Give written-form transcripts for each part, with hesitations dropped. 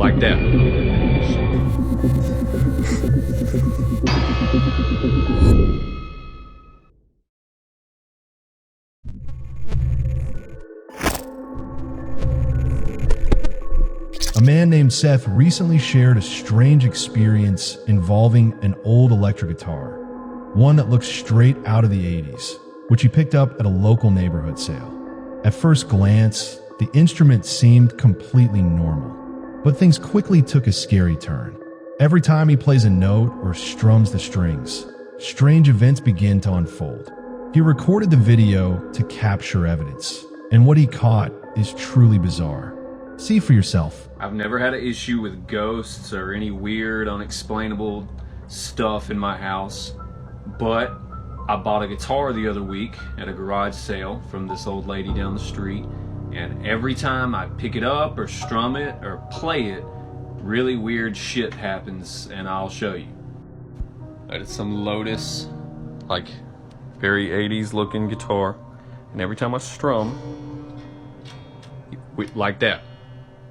like that. A man named Seth recently shared a strange experience involving an old electric guitar, one that looks straight out of the 80s, which he picked up at a local neighborhood sale. At first glance, the instrument seemed completely normal, but things quickly took a scary turn. Every time he plays a note or strums the strings, strange events begin to unfold. He recorded the video to capture evidence, and what he caught is truly bizarre. See for yourself. I've never had an issue with ghosts or any weird, unexplainable stuff in my house, but I bought a guitar the other week at a garage sale from this old lady down the street, and every time I pick it up or strum it or play it, really weird shit happens, and I'll show you. That is some Lotus, like very 80s looking guitar, and every time I strum, like that.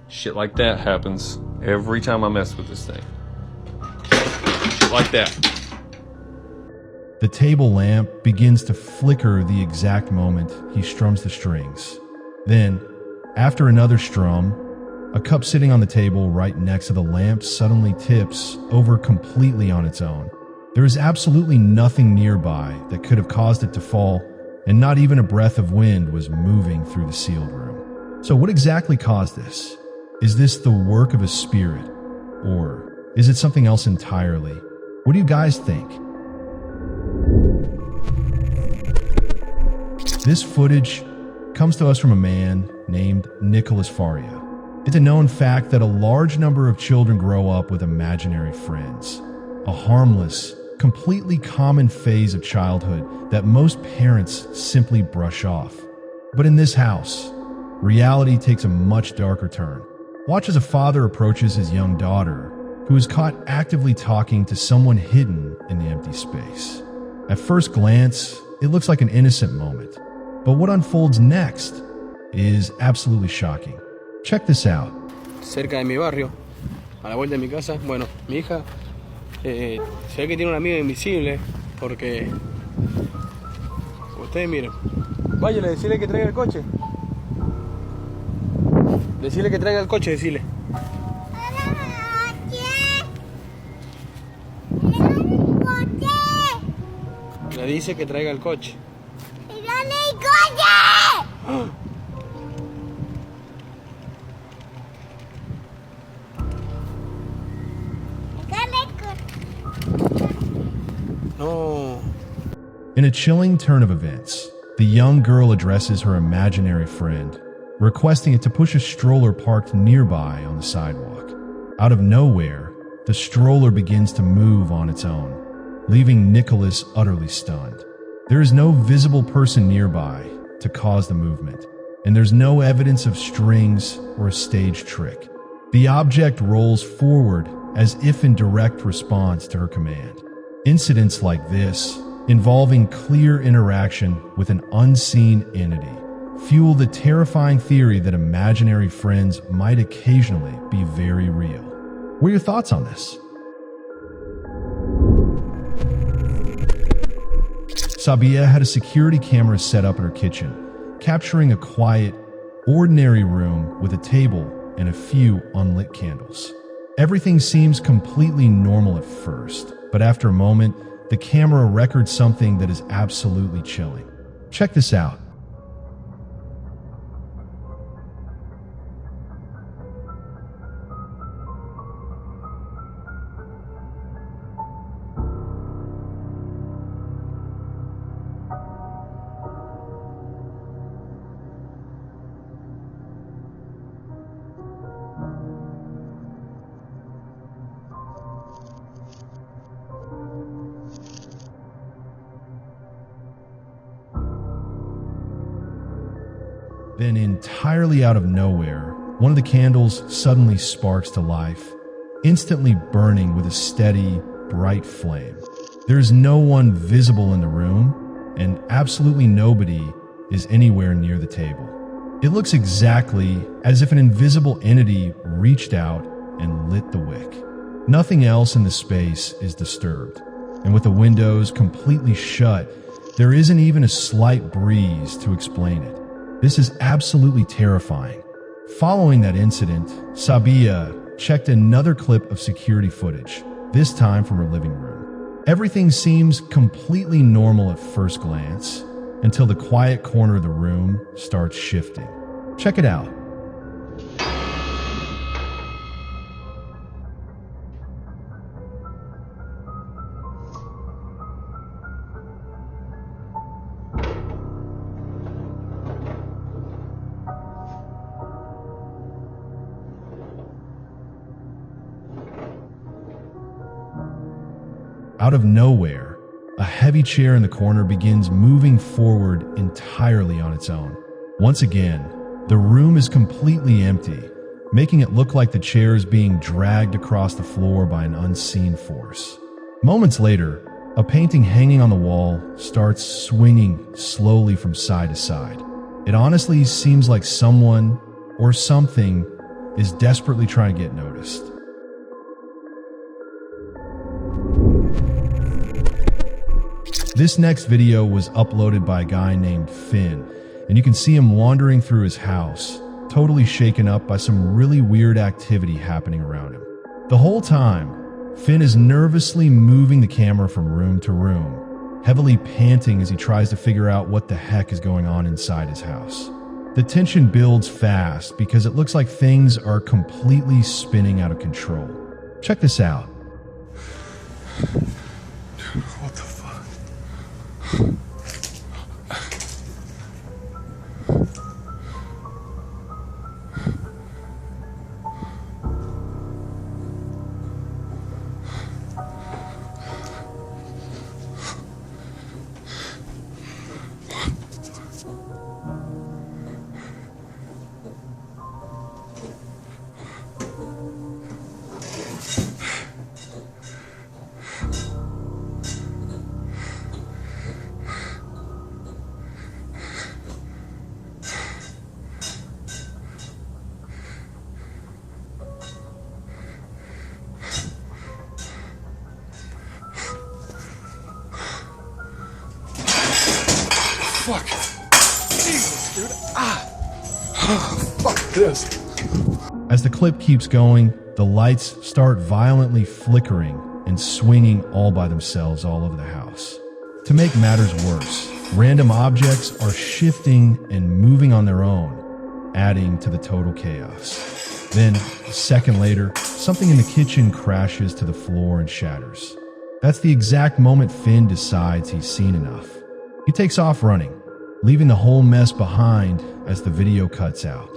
Shit like that happens every time I mess with this thing. Shit like that. The table lamp begins to flicker the exact moment he strums the strings. Then, after another strum, a cup sitting on the table right next to the lamp suddenly tips over completely on its own. There is absolutely nothing nearby that could have caused it to fall, and not even a breath of wind was moving through the sealed room. So what exactly caused this? Is this the work of a spirit, or is it something else entirely? What do you guys think? This footage comes to us from a man named Nicholas Faria. It's a known fact that a large number of children grow up with imaginary friends, a harmless, completely common phase of childhood that most parents simply brush off. But in this house, reality takes a much darker turn. Watch as a father approaches his young daughter, who is caught actively talking to someone hidden in the empty space. At first glance, it looks like an innocent moment, but what unfolds next is absolutely shocking. Check this out. Cerca de mi barrio, a la vuelta de mi casa, bueno, mi hija se ve que tiene una amiga invisible porque ustedes miren. Váyale, decirle que traiga el coche. Decirle que traiga el coche, decirle. Le dice que traiga el coche. ¡Dale el coche! No. In a chilling turn of events, the young girl addresses her imaginary friend, requesting it to push a stroller parked nearby on the sidewalk. Out of nowhere, the stroller begins to move on its own, leaving Nicholas utterly stunned. There is no visible person nearby to cause the movement, and there's no evidence of strings or a staged trick. The object rolls forward as if in direct response to her command. Incidents like this, involving clear interaction with an unseen entity, fuel the terrifying theory that imaginary friends might occasionally be very real. What are your thoughts on this? Sabia had a security camera set up in her kitchen, capturing a quiet, ordinary room with a table and a few unlit candles. Everything seems completely normal at first, but after a moment, the camera records something that is absolutely chilling. Check this out. Then, entirely out of nowhere, one of the candles suddenly sparks to life, instantly burning with a steady, bright flame. There is no one visible in the room, and absolutely nobody is anywhere near the table. It looks exactly as if an invisible entity reached out and lit the wick. Nothing else in the space is disturbed, and with the windows completely shut, there isn't even a slight breeze to explain it. This is absolutely terrifying. Following that incident, Sabia checked another clip of security footage, this time from her living room. Everything seems completely normal at first glance, until the quiet corner of the room starts shifting. Check it out. Out of nowhere, a heavy chair in the corner begins moving forward entirely on its own. Once again, the room is completely empty, making it look like the chair is being dragged across the floor by an unseen force. Moments later, a painting hanging on the wall starts swinging slowly from side to side. It honestly seems like someone or something is desperately trying to get noticed. This next video was uploaded by a guy named Finn, and you can see him wandering through his house, totally shaken up by some really weird activity happening around him. The whole time, Finn is nervously moving the camera from room to room, heavily panting as he tries to figure out what the heck is going on inside his house. The tension builds fast because it looks like things are completely spinning out of control. Check this out. What the fuck? Fuck. Jesus, dude. Fuck this. As the clip keeps going, the lights start violently flickering and swinging all by themselves all over the house. To make matters worse, random objects are shifting and moving on their own, adding to the total chaos. Then, a second later, something in the kitchen crashes to the floor and shatters. That's the exact moment Finn decides he's seen enough. He takes off running, leaving the whole mess behind as the video cuts out.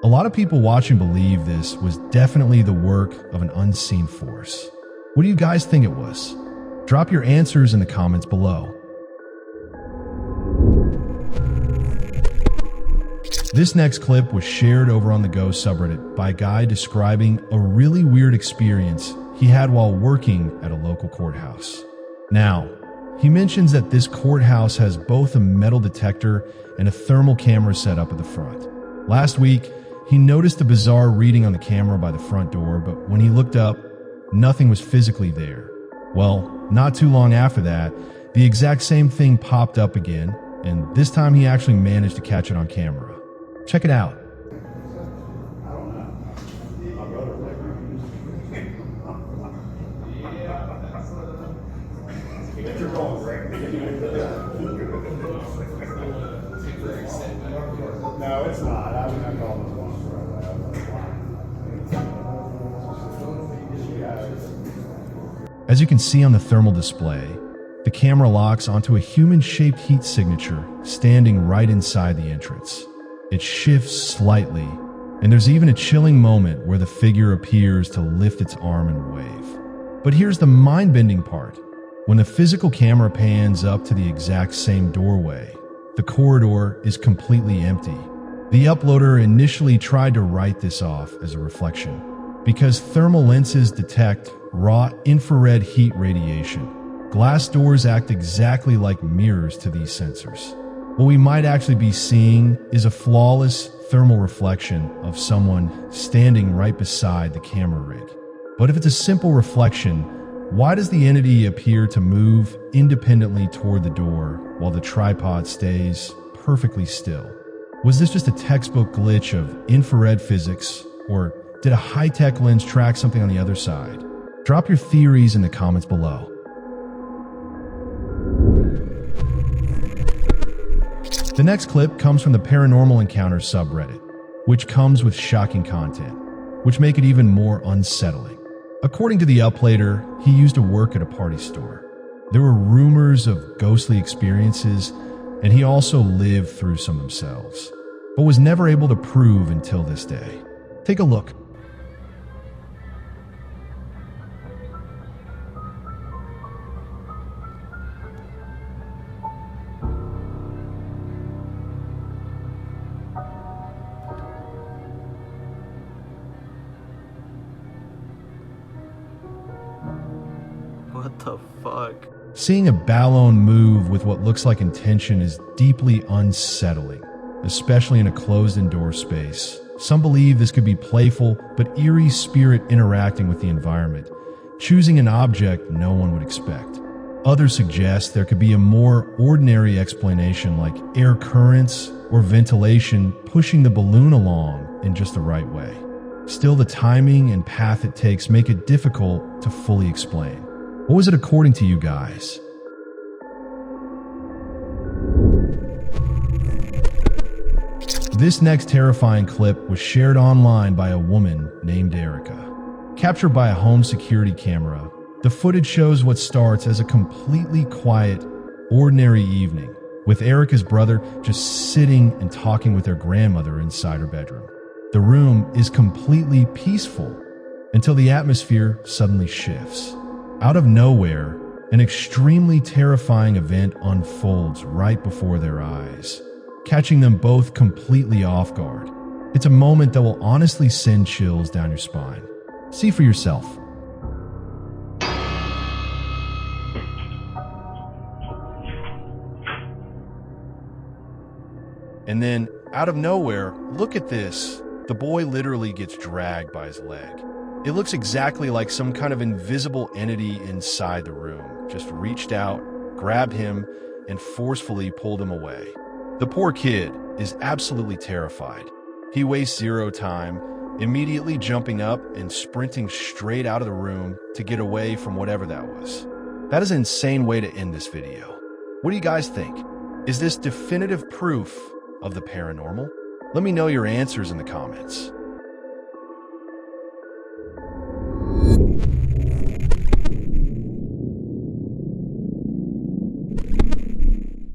A lot of people watching believe this was definitely the work of an unseen force. What do you guys think it was? Drop your answers in the comments below. This next clip was shared over on the Ghost subreddit by a guy describing a really weird experience he had while working at a local courthouse. Now, he mentions that this courthouse has both a metal detector and a thermal camera set up at the front. Last week, he noticed a bizarre reading on the camera by the front door, but when he looked up, nothing was physically there. Well, not too long after that, the exact same thing popped up again, and this time he actually managed to catch it on camera. Check it out. No, it's not. I mean, I call them once. As you can see on the thermal display, the camera locks onto a human-shaped heat signature standing right inside the entrance. It shifts slightly, and there's even a chilling moment where the figure appears to lift its arm and wave. But here's the mind-bending part. When the physical camera pans up to the exact same doorway, the corridor is completely empty. The uploader initially tried to write this off as a reflection, because thermal lenses detect raw infrared heat radiation. Glass doors act exactly like mirrors to these sensors. What we might actually be seeing is a flawless thermal reflection of someone standing right beside the camera rig. But if it's a simple reflection, why does the entity appear to move independently toward the door while the tripod stays perfectly still? Was this just a textbook glitch of infrared physics, or did a high-tech lens track something on the other side? Drop your theories in the comments below. The next clip comes from the Paranormal Encounters subreddit, which comes with shocking content, which make it even more unsettling. According to the uploader, he used to work at a party store. There were rumors of ghostly experiences, and he also lived through some themselves, but was never able to prove until this day. Take a look. What the fuck? Seeing a balloon move with what looks like intention is deeply unsettling, especially in a closed indoor space. Some believe this could be playful but eerie spirit interacting with the environment, choosing an object no one would expect. Others suggest there could be a more ordinary explanation like air currents or ventilation pushing the balloon along in just the right way. Still, the timing and path it takes make it difficult to fully explain. What was it according to you guys? This next terrifying clip was shared online by a woman named Erica. Captured by a home security camera, the footage shows what starts as a completely quiet, ordinary evening, with Erica's brother just sitting and talking with their grandmother inside her bedroom. The room is completely peaceful until the atmosphere suddenly shifts. Out of nowhere, an extremely terrifying event unfolds right before their eyes, catching them both completely off guard. It's a moment that will honestly send chills down your spine. See for yourself. And then, out of nowhere, look at this. The boy literally gets dragged by his leg. It looks exactly like some kind of invisible entity inside the room just reached out, grabbed him, and forcefully pulled him away. The poor kid is absolutely terrified. He wastes zero time, immediately jumping up and sprinting straight out of the room to get away from whatever that was. That is an insane way to end this video. What do you guys think? Is this definitive proof of the paranormal? Let me know your answers in the comments.